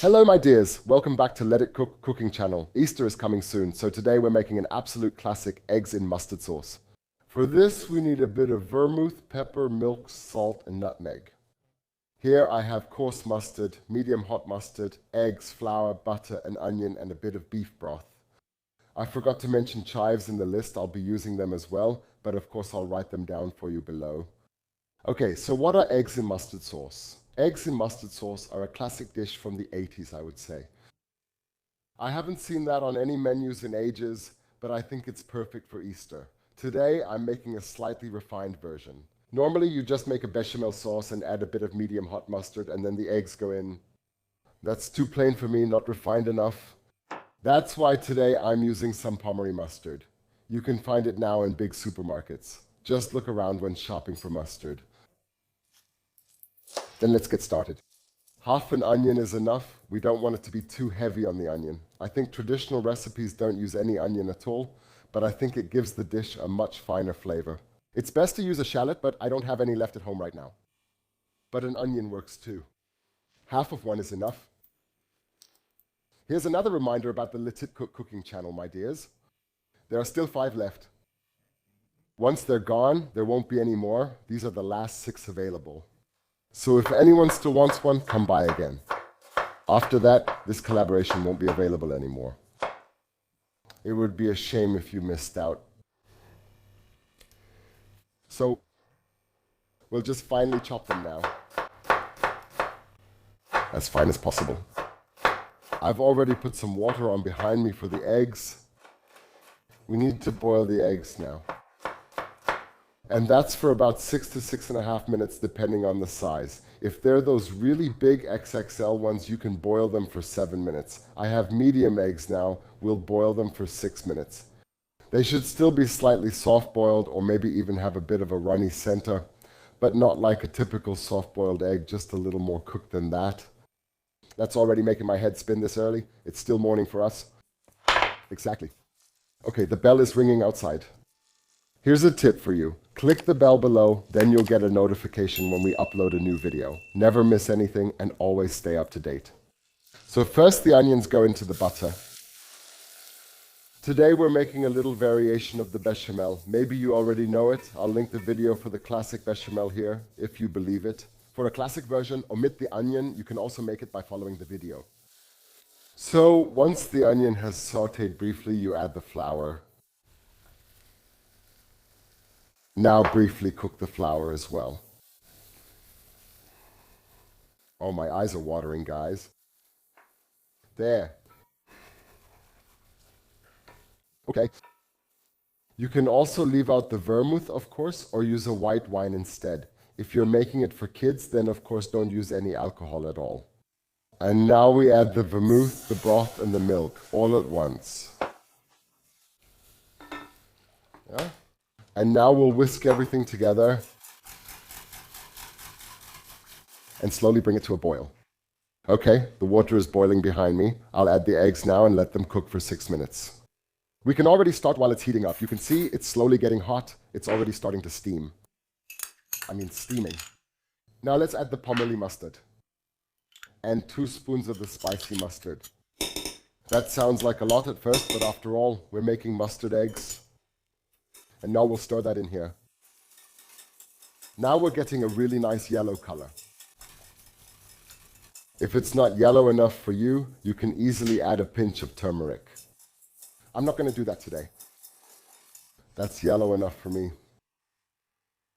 Hello my dears, welcome back to Let It Cook cooking channel. Easter is coming soon, so today we're making an absolute classic, eggs in mustard sauce. For this we need a bit of vermouth, pepper, milk, salt and nutmeg. Here I have coarse mustard, medium hot mustard, eggs, flour, butter, an onion and a bit of beef broth. I forgot to mention chives in the list, I'll be using them as well, but of course I'll write them down for you below. Okay, so what are eggs in mustard sauce? Eggs in mustard sauce are a classic dish from the 80s, I would say. I haven't seen that on any menus in ages, but I think it's perfect for Easter. Today, I'm making a slightly refined version. Normally, you just make a bechamel sauce and add a bit of medium hot mustard, and then the eggs go in. That's too plain for me, not refined enough. That's why today I'm using some Pommery mustard. You can find it now in big supermarkets. Just look around when shopping for mustard. Then let's get started. Half an onion is enough. We don't want it to be too heavy on the onion. I think traditional recipes don't use any onion at all, but I think it gives the dish a much finer flavor. It's best to use a shallot, but I don't have any left at home right now. But an onion works too. Half of one is enough. Here's another reminder about the Let It Cook cooking channel, my dears. There are still 5 left. Once they're gone, there won't be any more. These are the last 6 available. So if anyone still wants one, come by again. After that, this collaboration won't be available anymore. It would be a shame if you missed out. So we'll just finely chop them now. As fine as possible. I've already put some water on behind me for the eggs. We need to boil the eggs now. And that's for about 6 to 6.5 minutes depending on the size. If they're those really big XXL ones, you can boil them for 7 minutes. I have medium eggs now, we'll boil them for 6 minutes. They should still be slightly soft-boiled or maybe even have a bit of a runny center, but not like a typical soft-boiled egg, just a little more cooked than that. That's already making my head spin this early. It's still morning for us. Exactly. Okay, the bell is ringing outside. Here's a tip for you. Click the bell below, then you'll get a notification when we upload a new video. Never miss anything and always stay up to date. So first the onions go into the butter. Today we're making a little variation of the bechamel. Maybe you already know it. I'll link the video for the classic bechamel here, if you believe it. For a classic version, omit the onion. You can also make it by following the video. So once the onion has sauteed briefly, you add the flour. Now briefly cook the flour as well. Oh, my eyes are watering, guys. There. Okay. You can also leave out the vermouth, of course, or use a white wine instead. If you're making it for kids, then of course don't use any alcohol at all. And now we add the vermouth, the broth, and the milk all at once. Yeah? And now we'll whisk everything together and slowly bring it to a boil. Okay, the water is boiling behind me. I'll add the eggs now and let them cook for 6 minutes. We can already start while it's heating up. You can see it's slowly getting hot. It's already starting to steam. Steaming. Now let's add the Pommery mustard and 2 spoons of the spicy mustard. That sounds like a lot at first, but after all, we're making mustard eggs. And now we'll stir that in here. Now we're getting a really nice yellow color. If it's not yellow enough for you, you can easily add a pinch of turmeric. I'm not going to do that today. That's yellow enough for me.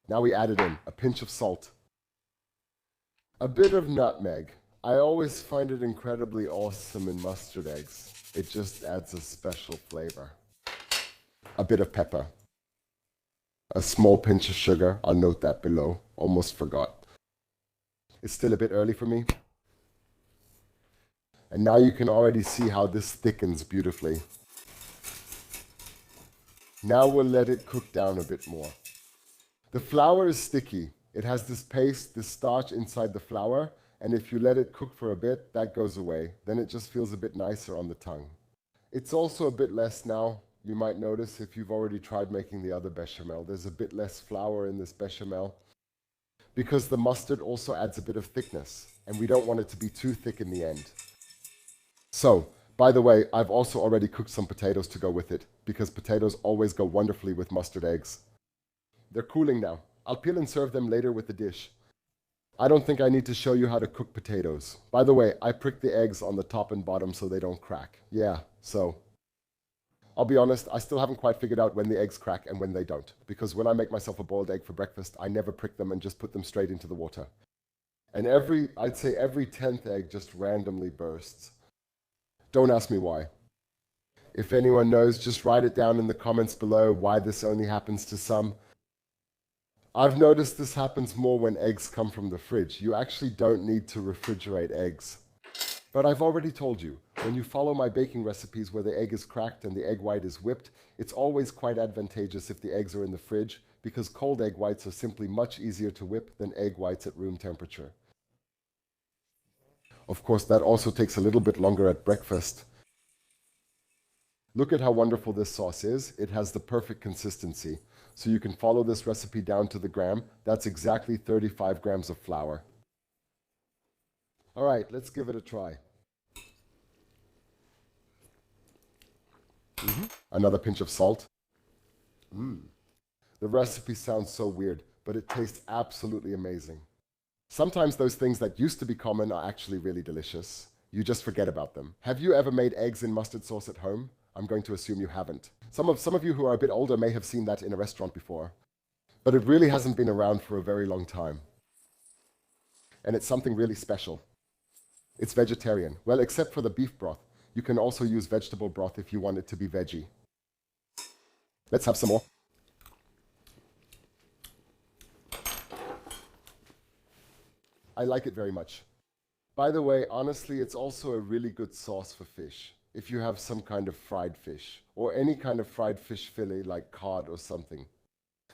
Now we add it in, a pinch of salt. A bit of nutmeg. I always find it incredibly awesome in mustard eggs. It just adds a special flavor. A bit of pepper. A small pinch of sugar, I'll note that below, almost forgot. It's still a bit early for me. And now you can already see how this thickens beautifully. Now we'll let it cook down a bit more. The flour is sticky. It has this paste, this starch inside the flour, and if you let it cook for a bit, that goes away. Then it just feels a bit nicer on the tongue. It's also a bit less now. You might notice if you've already tried making the other bechamel, there's a bit less flour in this bechamel because the mustard also adds a bit of thickness, and we don't want it to be too thick in the end. So, by the way, I've also already cooked some potatoes to go with it, because potatoes always go wonderfully with mustard eggs. They're cooling now. I'll peel and serve them later with the dish. I don't think I need to show you how to cook potatoes. By the way, I prick the eggs on the top and bottom so they don't crack. Yeah, so I'll be honest, I still haven't quite figured out when the eggs crack and when they don't. Because when I make myself a boiled egg for breakfast, I never prick them and just put them straight into the water. And I'd say every 10th egg just randomly bursts. Don't ask me why. If anyone knows, just write it down in the comments below why this only happens to some. I've noticed this happens more when eggs come from the fridge. You actually don't need to refrigerate eggs. But I've already told you, when you follow my baking recipes where the egg is cracked and the egg white is whipped, it's always quite advantageous if the eggs are in the fridge, because cold egg whites are simply much easier to whip than egg whites at room temperature. Of course, that also takes a little bit longer at breakfast. Look at how wonderful this sauce is. It has the perfect consistency. So you can follow this recipe down to the gram. That's exactly 35 grams of flour. All right, let's give it a try. Another pinch of salt. The recipe sounds so weird, but it tastes absolutely amazing. Sometimes those things that used to be common are actually really delicious. You just forget about them. Have you ever made eggs in mustard sauce at home? I'm going to assume you haven't. Some of you who are a bit older may have seen that in a restaurant before. But it really hasn't been around for a very long time. And it's something really special. It's vegetarian. Well, except for the beef broth. You can also use vegetable broth if you want it to be veggie. Let's have some more. I like it very much. By the way, honestly, it's also a really good sauce for fish. If you have some kind of fried fish, or any kind of fried fish fillet like cod or something.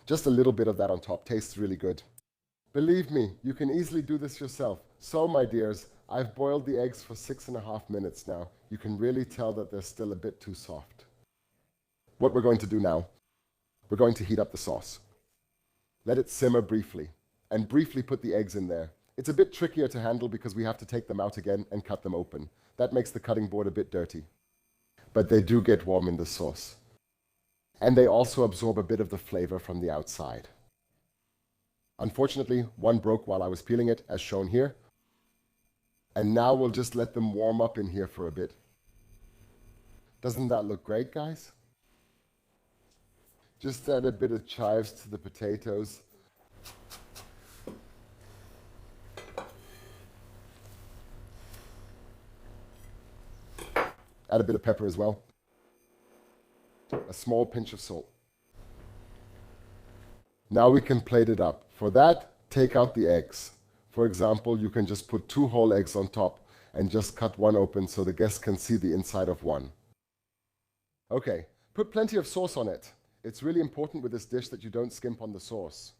Just a little bit of that on top tastes really good. Believe me, you can easily do this yourself. So, my dears, I've boiled the eggs for 6.5 minutes now. You can really tell that they're still a bit too soft. What we're going to do now, we're going to heat up the sauce. Let it simmer briefly, and briefly put the eggs in there. It's a bit trickier to handle because we have to take them out again and cut them open. That makes the cutting board a bit dirty. But they do get warm in the sauce. And they also absorb a bit of the flavor from the outside. Unfortunately, one broke while I was peeling it, as shown here. And now we'll just let them warm up in here for a bit. Doesn't that look great, guys? Just add a bit of chives to the potatoes. Add a bit of pepper as well. A small pinch of salt. Now we can plate it up. For that, take out the eggs. For example, you can just put 2 whole eggs on top and just cut one open so the guests can see the inside of one. Okay, put plenty of sauce on it. It's really important with this dish that you don't skimp on the sauce.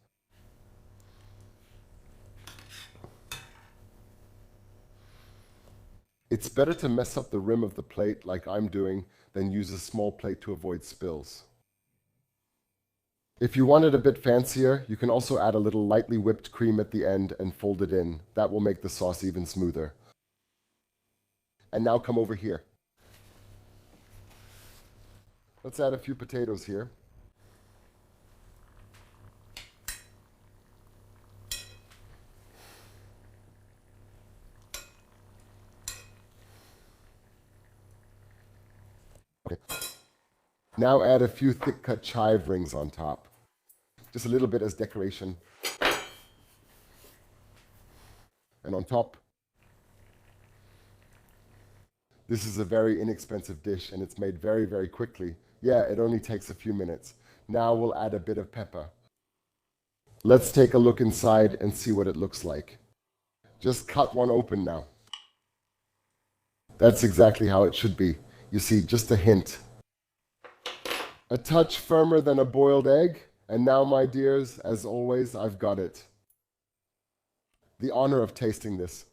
It's better to mess up the rim of the plate like I'm doing than use a small plate to avoid spills. If you want it a bit fancier, you can also add a little lightly whipped cream at the end and fold it in. That will make the sauce even smoother. And now come over here. Let's add a few potatoes here. Okay. Now add a few thick cut chive rings on top. Just a little bit as decoration. And on top, this is a very inexpensive dish and it's made very, very quickly. Yeah, it only takes a few minutes. Now we'll add a bit of pepper. Let's take a look inside and see what it looks like. Just cut one open now. That's exactly how it should be. You see, just a hint. A touch firmer than a boiled egg. And now, my dears, as always, I've got it. The honor of tasting this.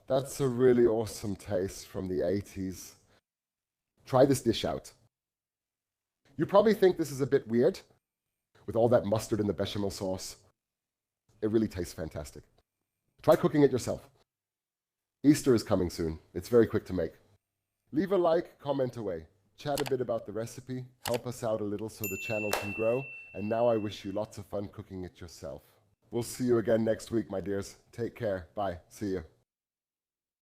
That's a really awesome taste from the 80s. Try this dish out. You probably think this is a bit weird, with all that mustard in the bechamel sauce. It really tastes fantastic. Try cooking it yourself. Easter is coming soon. It's very quick to make. Leave a like, comment away. Chat a bit about the recipe, help us out a little so the channel can grow, and now I wish you lots of fun cooking it yourself. We'll see you again next week, my dears. Take care. Bye. See you.